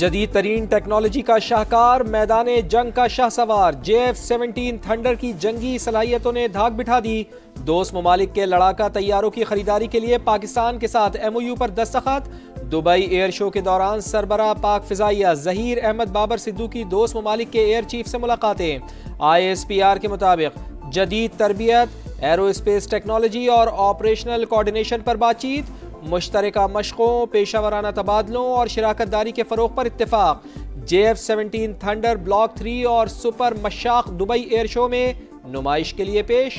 जदीद तरीन टेक्नोलॉजी का शाहकार, मैदान जंग का शाहसवार, JF-17 थंडर की जंगी सलाहियतों ने धाक बिठा दी। दोस्त ममालिक के लड़ाका तैयारों की खरीदारी के लिए पाकिस्तान के साथ MOU पर दस्तखत। दुबई एयर शो के दौरान सरबराह पाक फिजाइया जहीर अहमद बाबर सिद्दू की दोस्त ममालिक के एयर चीफ से मुलाकातें। ISPR के मुताबिक जदीद तरबियत, एरोस्पेस टेक्नोलॉजी और ऑपरेशनल कोऑर्डिनेशन पर बातचीत, मुश्तरका मशकों, पेशावराना तबादलों और शराकतदारी के फ़रोग पर इत्तेफाक। JF-17 थंडर ब्लॉक 3 और super Mashak Dubai air show में नुमाइश के लिए पेश।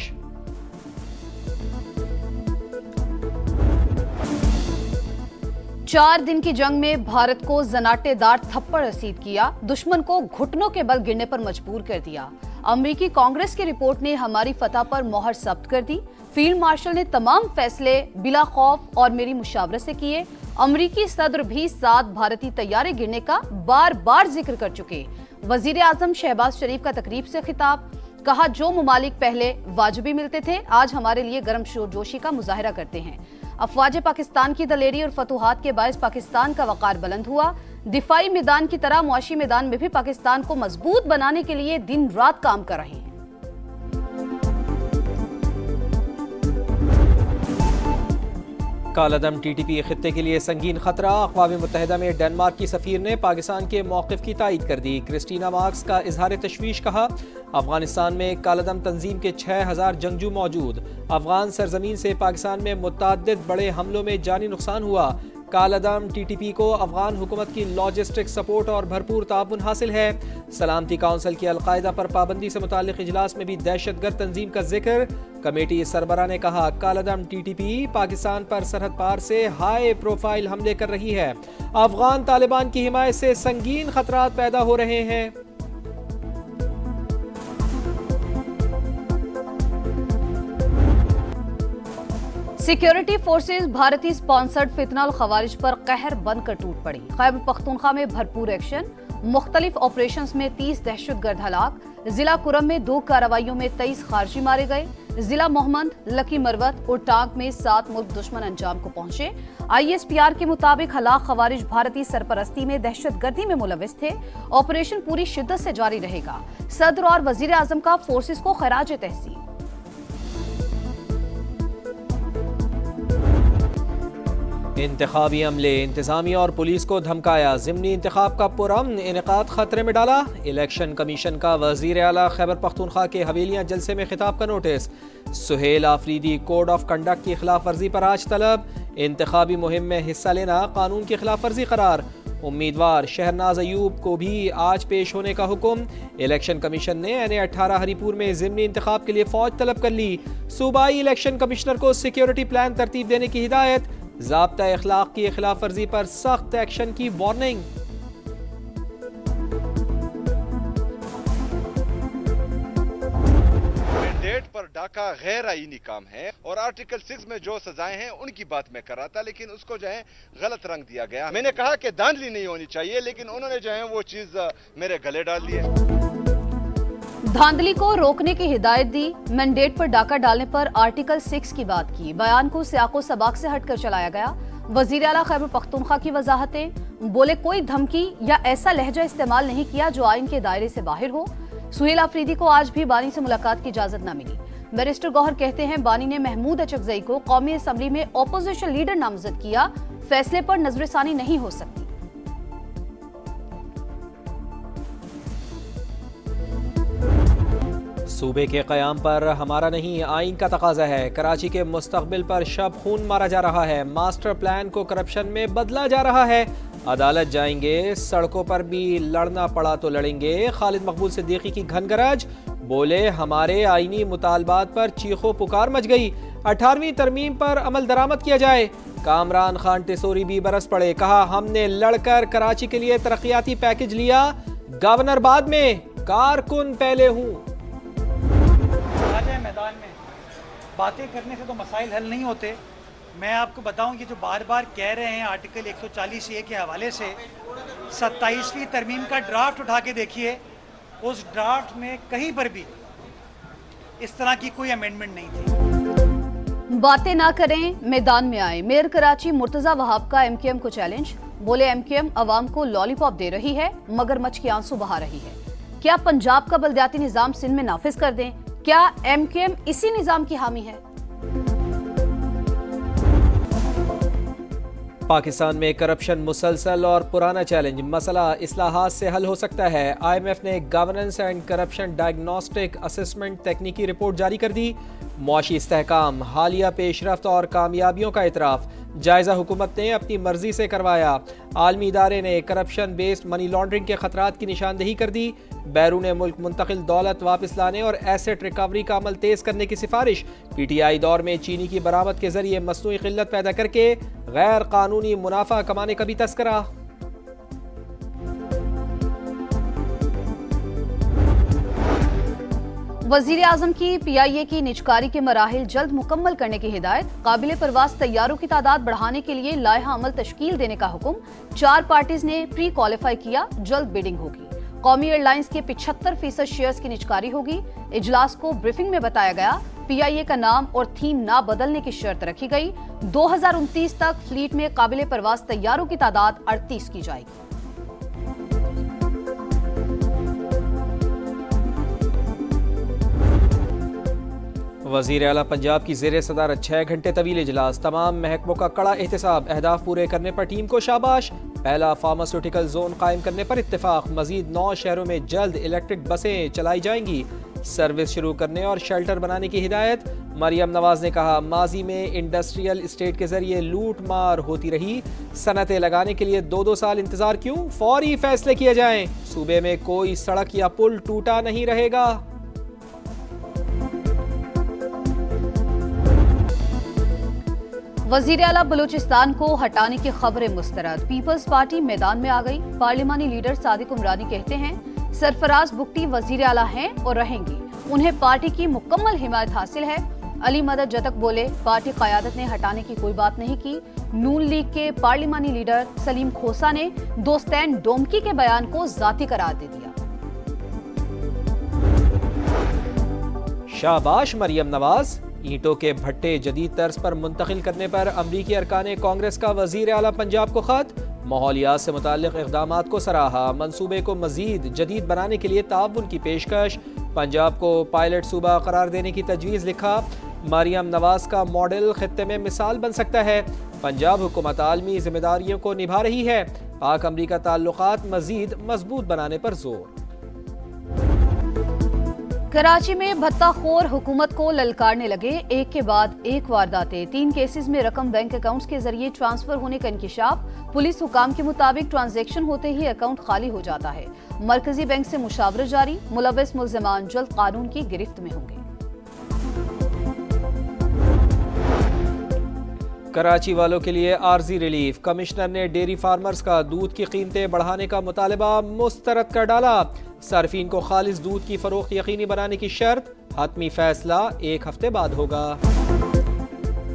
चार दिन की जंग में भारत को जनाटेदार थप्पड़ रसीद किया, दुश्मन को घुटनों के बल गिरने पर मजबूर कर दिया। अमेरिकी कांग्रेस की रिपोर्ट ने हमारी फतह पर मोहर जब्त कर दी। फील्ड मार्शल ने तमाम फैसले बिला खौफ और मेरी मुशावरत से किए। अमेरिकी सदर भी 7 भारतीय तैयारे गिरने का बार बार जिक्र कर चुके। वजीर आजम शहबाज शरीफ का तकरीब से खिताब, कहा जो मुमालिक पहले वाजिबी मिलते थे आज हमारे लिए गर्म जोशी का मुजाहरा करते हैं। अफवाज पाकिस्तान की दलेरी और फतूहात के बायस पाकिस्तान का वकार बुलंद हुआ। दिफाई मैदान की तरह मुआशी मैदान में भी पाकिस्तान को मजबूत बनाने के लिए दिन रात काम कर रहे हैं। कालादम TTP खित्ते के लिए संगीन खतरा। अक़वाम मुत्तहिदा में डेनमार्क की सफ़ीर ने पाकिस्तान के मौक़िफ़ की तायीद कर दी। क्रिस्टीना मार्क्स का इजहार तशवीश, कहा अफगानिस्तान में कालादम तंजीम के 6000 जंगजू मौजूद। अफगान सरजमीन से पाकिस्तान में मुतअद्दिद बड़े हमलों में जानी नुकसान हुआ। कालादम TTP को अफगान हुकूमत की लॉजिस्टिक सपोर्ट और भरपूर ताउन हासिल है। सलामती काउंसिल की अलकायदा पर पाबंदी से मुताल्लिक इजलास में भी दहशतगर्द तंजीम का जिक्र। कमेटी सरबरा ने कहा कालादम TTP पाकिस्तान पर सरहद पार से हाई प्रोफाइल हमले कर रही है। अफगान तालिबान की हिमायत से संगीन खतरात पैदा हो रहे हैं। सिक्योरिटी फोर्सेस भारतीय स्पॉन्सर्ड फितना और खवारिज पर कहर बनकर टूट पड़ी। खैबर पख्तूनख्वा में भरपूर एक्शन, मुख्तलिफ ऑपरेशंस में 30 दहशतगर्द हलाक। जिला कुरम में 2 कार्रवाइयों में 23 खारजी मारे गए। जिला मोहम्मद, लकी मरवत और टांग में 7 मुल्क दुश्मन अंजाम को पहुंचे। ISPR के मुताबिक हलाक खवारिज भारतीय सरपरस्ती में दहशतगर्दी में मुलविस थे। ऑपरेशन पूरी शिद्दत से जारी रहेगा। सदर और वजीर आजम का फोर्सेस को खराज तहसीन। इंतखाबी अमले, इंतजामिया और पुलिस को धमकाया। ज़िमनी इंतखाब का पुरअमन इनेकाद खतरे में डाला। इलेक्शन कमीशन का वज़ीर आला खैबर पख्तूनख्वा के हवेलियां जलसे में खिताब का notice. Sohail Afridi code of conduct की खिलाफ वर्जी पर आज तलब। इंतखाबी मुहिम में हिस्सा लेना कानून की खिलाफ वर्जी करार। उम्मीदवार शहरनाज अयूब को भी आज पेश होने का हुक्म। इलेक्शन कमीशन ने NA-18 हरीपुर में ज़िमनी इंतखाब के लिए फौज तलब कर ली। सूबाई इलेक्शन कमिश्नर को सिक्योरिटी प्लान तरतीब देने की हिदायत। ज़ाब्ता इखलाक की खिलाफ वर्जी पर सख्त एक्शन की वार्निंग। मैंडेट पर डाका गैर आईनी काम है और आर्टिकल 6 में जो सजाएं हैं उनकी बात मैं कर रहा था, लेकिन उसको जो है गलत रंग दिया गया। मैंने कहा कि धांधली नहीं होनी चाहिए, लेकिन उन्होंने जो है वो चीज मेरे गले डाल ली है। धांधली को रोकने की हिदायत दी। मैंडेट पर डाका डालने पर आर्टिकल 6 की बात की। बयान को सियाको सबाक से हटकर चलाया गया। वजीर आला खैबर पख्तूनख्वा की वजाहतें, बोले कोई धमकी या ऐसा लहजा इस्तेमाल नहीं किया जो आइन के दायरे से बाहर हो। सुहेल आफरीदी को आज भी बानी से मुलाकात की इजाजत न मिली। बैरिस्टर गौहर कहते हैं बानी ने महमूद अचकजई को कौमी असम्बली में ऑपोजिशन लीडर नामजद किया, फैसले पर नजरसानी नहीं हो सकती। सूबे के क़याम पर हमारा नहीं आइन का तकाजा है। कराची के मुस्तकबिल पर शब खून मारा जा रहा है। मास्टर प्लान को करप्शन में बदला जा रहा है। अदालत जाएंगे, सड़कों पर भी लड़ना पड़ा तो लड़ेंगे। खालिद मकबूल सिद्दीकी की घनगरज, बोले हमारे आइनी मुतालबात पर चीखो पुकार मच गई। 18वीं तरमीम पर अमल दरामद किया जाए। कामरान खान टिसोरी भी बरस पड़े, कहा हमने लड़कर कराची के लिए तरक्याती पैकेज लिया, गवर्नर बाद में, कारकुन पहले हूँ। मैदान में बातें करने से तो मसाइल हल नहीं होते। मैं आपको बताऊं कि जो बार बार कह रहे हैं आर्टिकल 140A के हवाले से 27वीं तरमीम का ड्राफ्ट उठा के देखिए, उस ड्राफ्ट में कहीं पर भी इस तरह की कोई अमेंडमेंट नहीं थी। बातें ना करें, मैदान में आए। मेयर कराची मुर्तजा वहाब का MKM को चैलेंज। बोले एमक्यूएम अवाम को लॉलीपॉप दे रही है, मगरमच्छ के आंसू बहा रही है। क्या पंजाब का बलदियाती निजाम सिंध में नाफिज कर दें? क्या एमक्यूएम इसी निजाम की हामी है? पाकिस्तान में करप्शन मुसलसल और पुराना चैलेंज, मसला इस्लाहात से हल हो सकता है। IMF ने governance and corruption diagnostic assessment तकनीकी रिपोर्ट जारी कर दी। मुआशी इस्तेहकाम, हालिया पेशरफ्त और कामयाबियों का इतराफ, जायजा हुकूमत ने अपनी मर्जी से करवाया। आलमी इदारे ने करप्शन बेस्ड मनी लॉन्ड्रिंग के खतरात की निशानदेही कर दी। बैरून मुल्क मुंतकिल दौलत वापस लाने और एसेट रिकवरी का अमल तेज करने की सिफारिश। PTI दौर में चीनी की बरामद के जरिए मसनूई किल्लत पैदा करके गैर कानूनी मुनाफा कमाने का भी तस्करा। वजीर आजम की PIA की निजकारी के मराहिल जल्द मुकम्मल करने की हिदायत। काबिल परवास तैयारों की तादाद बढ़ाने के लिए लायहा अमल तश्कील देने का हुक्म। 4 पार्टीज ने प्री क्वालिफाई किया, जल्द बिडिंग होगी। कौमी एयरलाइंस के 75% शेयर्स की निजकारी होगी। इजलास को ब्रीफिंग में बताया गया, PIA का नाम और थीम ना बदलने की शर्त रखी गई। 2029 तक फ्लीट में काबिल परवास तैयारों की तादाद 38 की जाएगी। वज़ीर आला पंजाब की ज़ेरे सदारत 6 घंटे तवील इजलास, तमाम महकमों का कड़ा एहतसाब, अहदाफ पूरे करने पर टीम को शाबाश। पहला फार्मास्यूटिकल जोन कायम करने पर इत्तेफाक। मजीद 9 शहरों में जल्द इलेक्ट्रिक बसें चलाई जाएंगी। सर्विस शुरू करने और शेल्टर बनाने की हिदायत। मरियम नवाज ने कहा, माजी में इंडस्ट्रियल इस्टेट के जरिए लूट मार होती रही, सनतें लगाने के लिए 2-2 साल इंतजार क्यों? फौरी फैसले किए जाएं। सूबे में कोई सड़क या पुल टूटा नहीं रहेगा। वजीर आला बलूचिस्तान को हटाने की खबरें मुस्तरद। पीपल्स पार्टी मैदान में आ गई। पार्लिमानी लीडर सादिक उमरानी कहते हैं, सरफराज बुगटी वजीर आला हैं और रहेंगी, उन्हें पार्टी की मुकम्मल हिमायत हासिल है। अली मदद जतक बोले, पार्टी क़यादत ने हटाने की कोई बात नहीं की। नून लीग के पार्लिमानी लीडर सलीम खोसा ने दोस्तैन डोमकी के बयान को जाती करार दे दिया। शाबाश मरियम नवाज। ईंटों के भट्टे जदीद तर्ज पर मुंतकिल करने पर अमरीकी अरकान कांग्रेस का वजीर आला पंजाब को खत। माहौलियात से मुताल्लिक इक़दामात को सराहा। मंसूबे को मजीद जदीद बनाने के लिए ताउन की पेशकश। पंजाब को पायलट सूबा करार देने की तजवीज़ लिखा। मरियम नवाज का मॉडल खित्ते में मिसाल बन सकता है। पंजाब हुकूमत आलमी जिम्मेदारियों को निभा रही है। पाक अमरीका ताल्लुकात मजीद मजबूत बनाने पर जोर। कराची में भत्ताखोर हुकूमत को ललकारने लगे। एक के बाद एक वारदातें। 3 केसेस में रकम बैंक अकाउंट्स के जरिए ट्रांसफर होने का इंकिशाफ। पुलिस हुकाम के मुताबिक ट्रांजैक्शन होते ही अकाउंट खाली हो जाता है। मरकजी बैंक से मुशावरत जारी। मुलव्वस मुल्ज़िमान जल्द कानून की गिरफ्त में होंगे। कराची वालों के लिए आर्जी रिलीफ। कमिश्नर ने डेयरी फार्मर्स का दूध की कीमतें बढ़ाने का मुतालबा मुस्तरद कर डाला। सार्फिन को खालिस दूध की फरोख्त यकीनी बनाने की शर्त। हतमी फैसला 1 हफ्ते बाद होगा।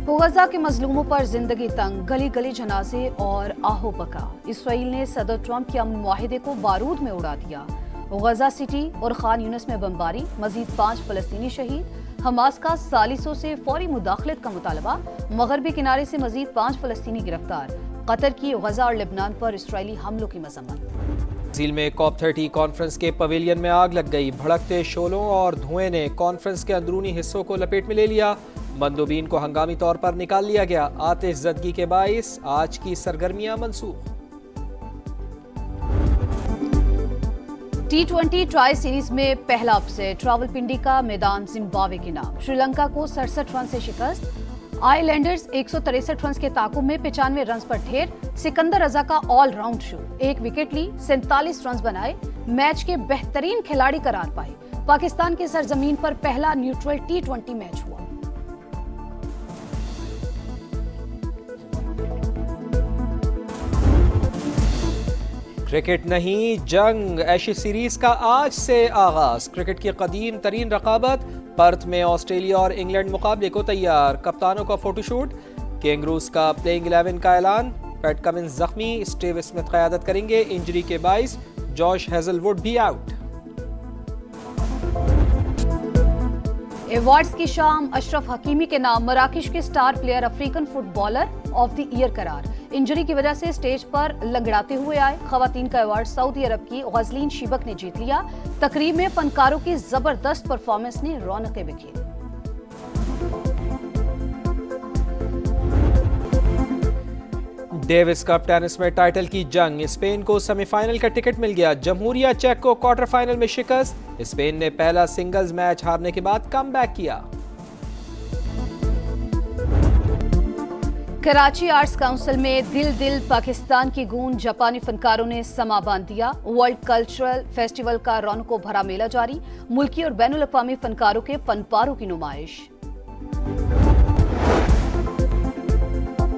गजा के मजलूमों पर जिंदगी तंग, गली गली जनाजे और आहो बका। इसराइल ने सदर ट्रंप के अमन मुआहिदे को बारूद में उड़ा दिया। गजा सिटी और खान यूनिस में बमबारी, मजीद 5 फलस्तीनी शहीद। हमास का सालिसों से फौरी मुदाखलत का मुतालबा। मगरबी किनारे से मजीद 5 फलस्तीनी गिरफ्तार। कतर की गजा और लेबनान पर इसराइली हमलों की मजम्मत। ब्राजील में COP30 कॉन्फ्रेंस के पवेलियन में आग लग गई। भड़कते शोलों और धुएं ने कॉन्फ्रेंस के अंदरूनी हिस्सों को लपेट में ले लिया। मंदोबीन को हंगामी तौर पर निकाल लिया गया। आतिश ज़दगी के बाइस आज की सरगर्मियां मनसूख। T20 ट्राई सीरीज में पहला अपसेट। रावलपिंडी का मैदान जिम्बाब्वे के नाम। श्रीलंका को 67 रन से शिकस्त। आइलैंडर्स 163 रन के ताकुब में 95 रन पर ढेर। सिकंदर रजा का ऑल राउंड शो, 1 विकेट ली, 47 रन बनाए। मैच के बेहतरीन खिलाड़ी करार पाए। पाकिस्तान की सरजमीन पर पहला न्यूट्रल T20 मैच हुआ। क्रिकेट नहीं, जंग। एशेज सीरीज का आज से आगाज। क्रिकेट की कदीम तरीन रकाबत। पर्थ में ऑस्ट्रेलिया और इंग्लैंड मुकाबले को तैयार। कप्तानों का फोटोशूट। कैंगरूज का प्लेइंग 11 का ऐलान। पैट कमिंस जख्मी, स्टीव स्मिथ क़यादत करेंगे। इंजरी के बाइस जॉश हेजलवुड भी आउट। अवार्ड्स की शाम। अशरफ हकीमी के नाम मराकश के star player African footballer of the year करार। इंजरी की वजह से स्टेज पर लंगड़ाते हुए आए। खवातीन का अवार्ड सऊदी अरब की गजलीन शिबक ने जीत लिया। तकरीब में फनकारों की जबरदस्त परफॉर्मेंस ने रौनकें बिखेरी। डेविस कप टेनिस में टाइटल की जंग, स्पेन को सेमीफाइनल का टिकट मिल गया। जमहूरिया चेक को क्वार्टर फाइनल में शिकस्त। स्पेन ने पहला सिंगल्स मैच हारने के बाद कमबैक किया। कराची आर्ट्स काउंसिल में दिल दिल पाकिस्तान की गूंज, जापानी फनकारों ने समा बांध दिया। वर्ल्ड कल्चरल फेस्टिवल का रौनकों भरा मेला जारी। मुल्की और बैनुल अक़वामी फनकारों के फनपारों की नुमाइश।